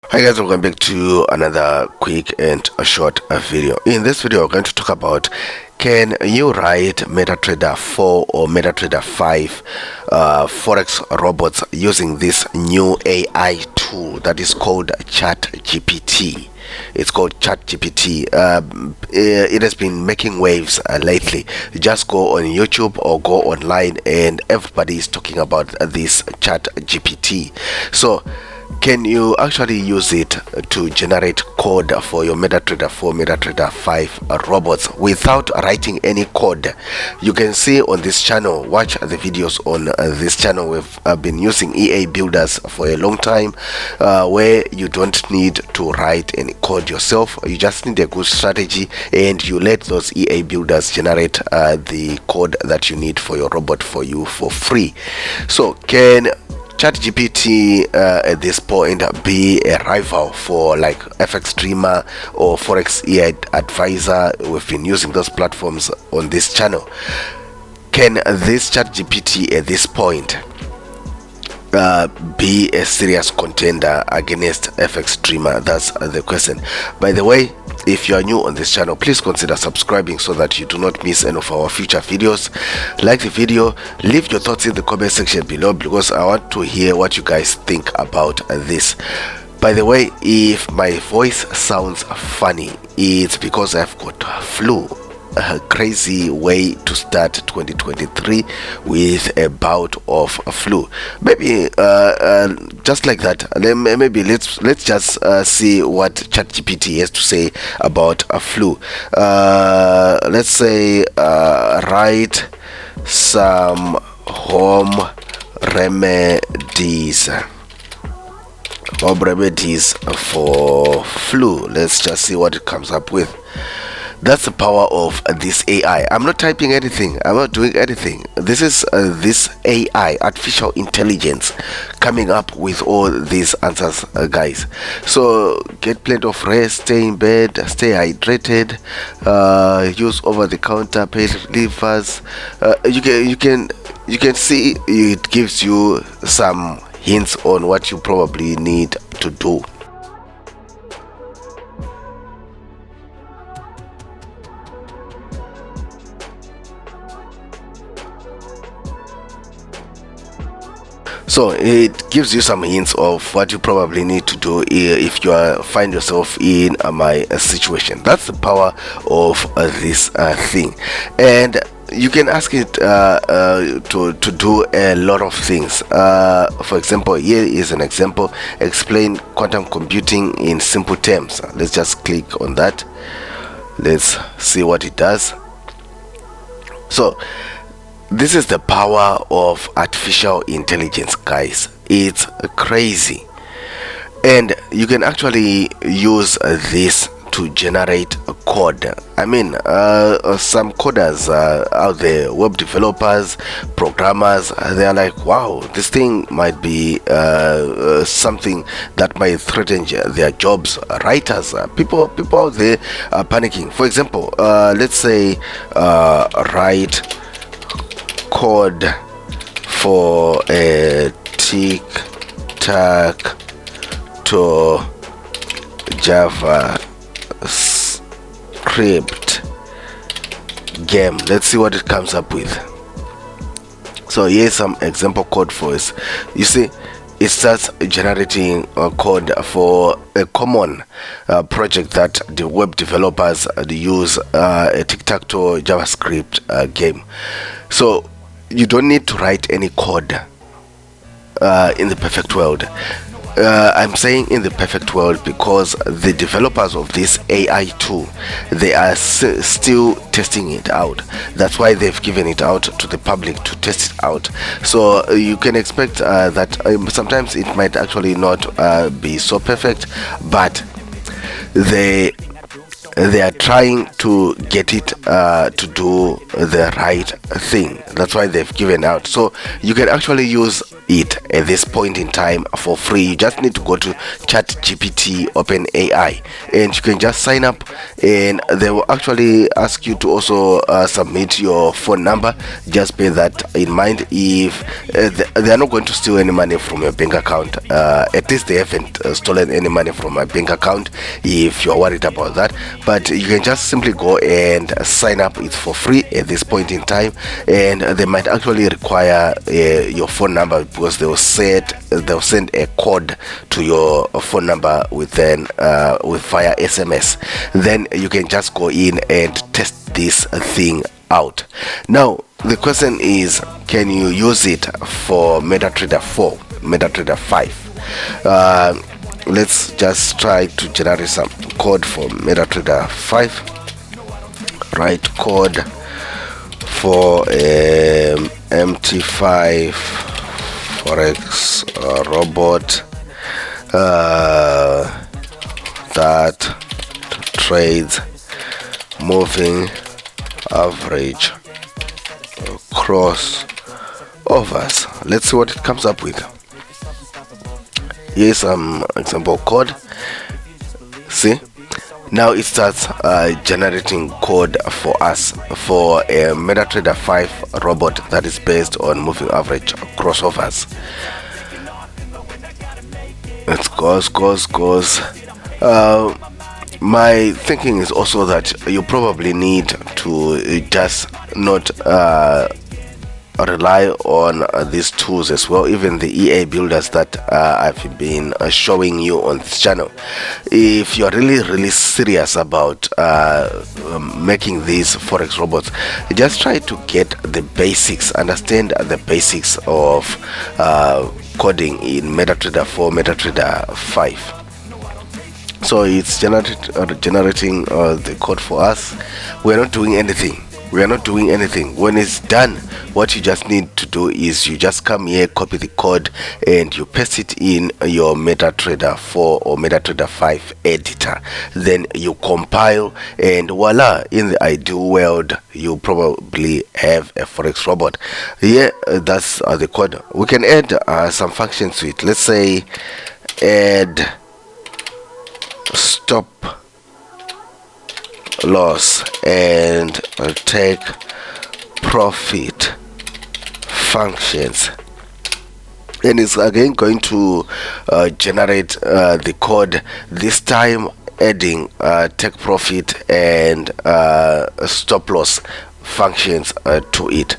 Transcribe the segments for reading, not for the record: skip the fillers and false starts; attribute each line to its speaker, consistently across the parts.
Speaker 1: Hi guys, welcome back to another quick and a short video. In this video we're going to talk about, can you write MetaTrader 4 or MetaTrader 5 Forex robots using this new AI tool that is called ChatGPT. It's called ChatGPT. It has been making waves lately. Just go on YouTube or go online and everybody is talking about this ChatGPT. So can you actually use it to generate code for your MetaTrader 4, MetaTrader 5 robots without writing any code? You can see on this channel, watch the videos on this channel. We've been using EA builders for a long time, where you don't need to write any code yourself. You just need a good strategy and you let those EA builders generate the code that you need for your robot for you for free. So can ChatGPT at this point be a rival for like FxDreema or Forex EA advisor? We've been using those platforms on this channel. Can this ChatGPT at this point be a serious contender against FxDreema? That's the question. By the way, if you are new on this channel, please consider subscribing so that you do not miss any of our future videos. Like the video, leave your thoughts in the comment section below because I want to hear what you guys think about this. By the way, if my voice sounds funny, it's because I've got flu. A crazy way to start 2023 with a bout of flu. Maybe just like that. Maybe let's just see what ChatGPT has to say about a flu. Let's say write some home remedies. For flu. Let's just see what it comes up with. That's the power of this AI. I'm not typing anything, I'm not doing anything. This is this AI, artificial intelligence, coming up with all these answers, guys. So get plenty of rest, stay in bed, stay hydrated, use over-the-counter pain relievers. You can see it gives you some hints on what you probably need to do. So it gives you some hints of what you probably need to do if you find yourself in my situation. That's the power of this thing, and you can ask it to do a lot of things. For example, here is an example: explain quantum computing in simple terms. Let's just click on that. Let's see what it does. So this is the power of artificial intelligence, guys. It's crazy, and you can actually use this to generate a code. I mean, some coders out there, web developers, programmers, they're like, wow, this thing might be something that might threaten their jobs. Writers, people out there are panicking. For example, let's say write code for a tic-tac to JavaScript game. Let's see what it comes up with. So here's some example code for us. You see, it starts generating a code for a common project that the web developers use, a tic-tac-toe JavaScript game. So you don't need to write any code in the perfect world. I'm saying in the perfect world because the developers of this AI tool, they are still testing it out. That's why they've given it out to the public to test it out. So you can expect that sometimes it might actually not be so perfect, but they are trying to get it to do the right thing. That's why they've given out. So you can actually use it at this point in time for free. You just need to go to ChatGPT, open AI, and you can just sign up, and they will actually ask you to also submit your phone number. Just bear that in mind. If they are not going to steal any money from your bank account, at least they haven't stolen any money from my bank account, if you're worried about that. But you can just simply go and sign up. It's for free at this point in time, and they might actually require your phone number, because they'll send a code to your phone number with via SMS. Then you can just go in and test this thing out. Now the question is, can you use it for MetaTrader 4, MetaTrader 5? Let's just try to generate some code for MetaTrader 5. Write code for MT5 Forex robot that trades moving average crossovers. Let's see what it comes up with. Here's some example code. See, now it starts generating code for us for a MetaTrader 5 robot that is based on moving average crossovers. It goes. My thinking is also that you probably need to just not rely on these tools as well, even the EA builders that I've been showing you on this channel. If you're really serious about making these forex robots, just try to get the basics, understand the basics of coding in MetaTrader 4, MetaTrader 5. So it's generating the code for us. We're not doing anything. When it's done, what you just need to do is you just come here, copy the code, and you paste it in your MetaTrader 4 or MetaTrader 5 editor. Then you compile, and voila, in the ideal world you probably have a forex robot. Here, that's the code. We can add some functions to it. Let's say add stop loss and take profit functions, and it's again going to generate the code, this time adding take profit and stop loss functions to it.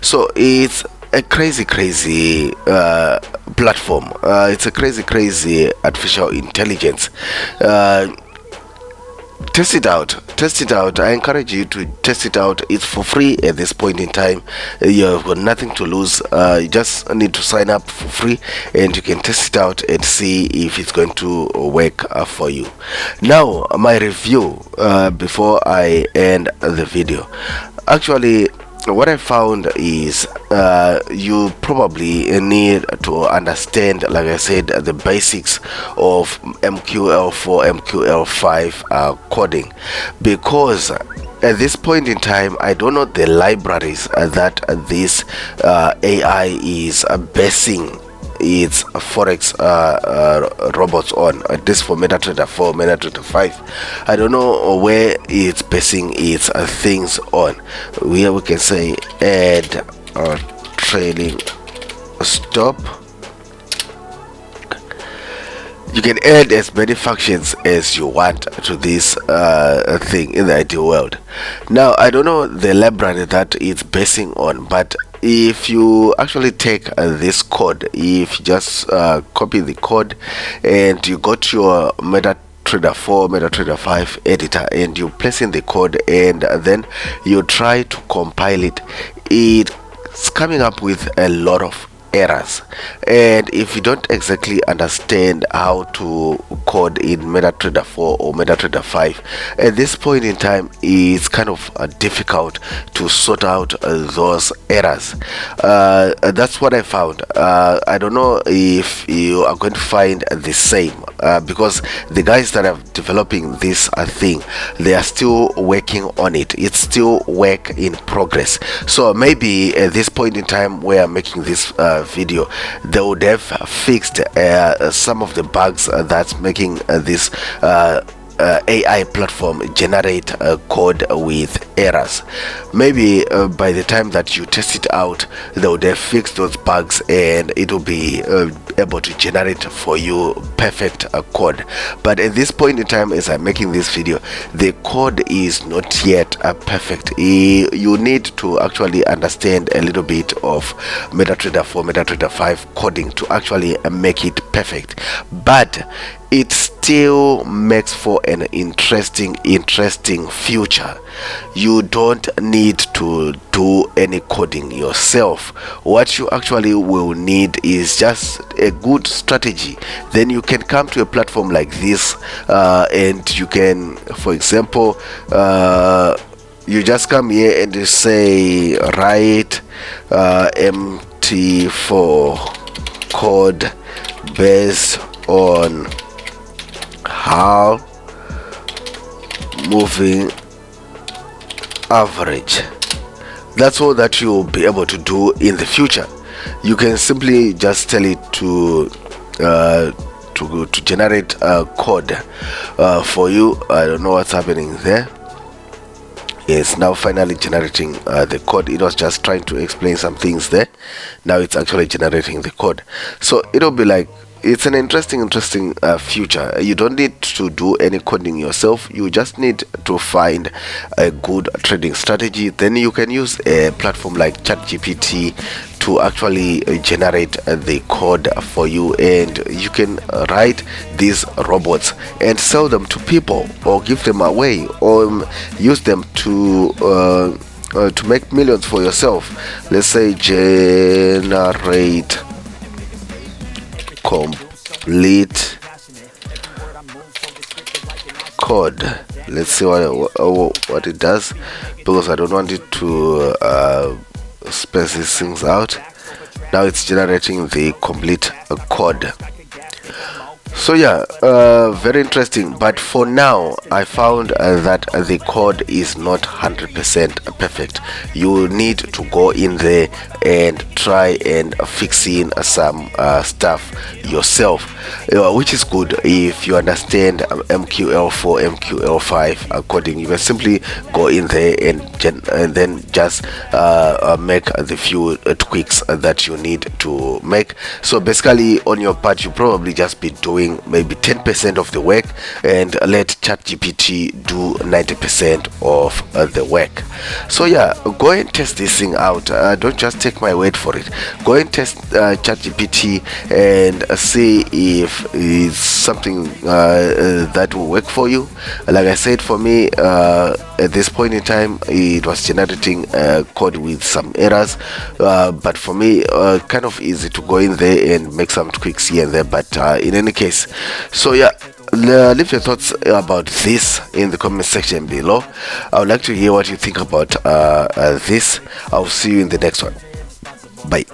Speaker 1: So it's a crazy platform. It's a crazy artificial intelligence. Test it out. I encourage you to test it out. It's for free at this point in time. You've got nothing to lose. You just need to sign up for free, and you can test it out and see if it's going to work for you. Now my review before I end the video. Actually, what I found is you probably need to understand, like I said, the basics of MQL4, MQL5 coding, because at this point in time I don't know the libraries that this AI is basing its forex robots on. This for MetaTrader 4, MetaTrader 5. I don't know where it's basing its things on. Here we can say add trailing stop. You can add as many functions as you want to this thing in the ideal world. Now I don't know the library that it's basing on, but if you actually take this code, if you just copy the code and you go to your MetaTrader 4, MetaTrader 5 editor, and you place in the code, and then you try to compile it, it's coming up with a lot of errors. And if you don't exactly understand how to code in MetaTrader 4 or MetaTrader 5, at this point in time it's kind of difficult to sort out those errors. That's what I found. I don't know if you are going to find the same, because the guys that are developing this thing, they are still working on it. It's still work in progress. So maybe at this point in time we are making this video, they would have fixed some of the bugs that's making this AI platform generate code with errors. Maybe by the time that you test it out, they would have fixed those bugs and it will be able to generate for you perfect code. But at this point in time, as I'm making this video, the code is not yet perfect. You need to actually understand a little bit of MetaTrader 4, MetaTrader 5 coding to actually make it perfect. But it still makes for an interesting future. You don't need to do any coding yourself. What you actually will need is just a good strategy. Then you can come to a platform like this and you can, for example, you just come here and you say write MT4 code based on how moving average. That's all that you'll be able to do in the future. You can simply just tell it to generate a code for you. I don't know what's happening there. It's now finally generating the code. It was just trying to explain some things there. Now it's actually generating the code. So it'll be like, it's an interesting future. You don't need to do any coding yourself. You just need to find a good trading strategy. Then you can use a platform like ChatGPT to actually generate the code for you, and you can write these robots and sell them to people or give them away or use them to make millions for yourself. Let's say generate complete code. Let's see what it does, because I don't want it to space these things out. Now it's generating the complete code. So yeah, very interesting. But for now, I found that the code is not 100% perfect. You need to go in there and try and fix in some stuff yourself, which is good. If you understand MQL4, MQL5 coding, you can simply go in there and then just make the few tweaks that you need to make. So basically, on your part, you probably just be doing maybe 10% of the work and let ChatGPT do 90% of the work. So yeah, go and test this thing out. Don't just take my word for it. Go and test ChatGPT and see if it's something that will work for you. Like I said, for me, at this point in time, it was generating code with some errors, but for me, kind of easy to go in there and make some tweaks here and there. But in any case, so yeah, leave your thoughts about this in the comment section below. I would like to hear what you think about this. I'll see you in the next one. Bye.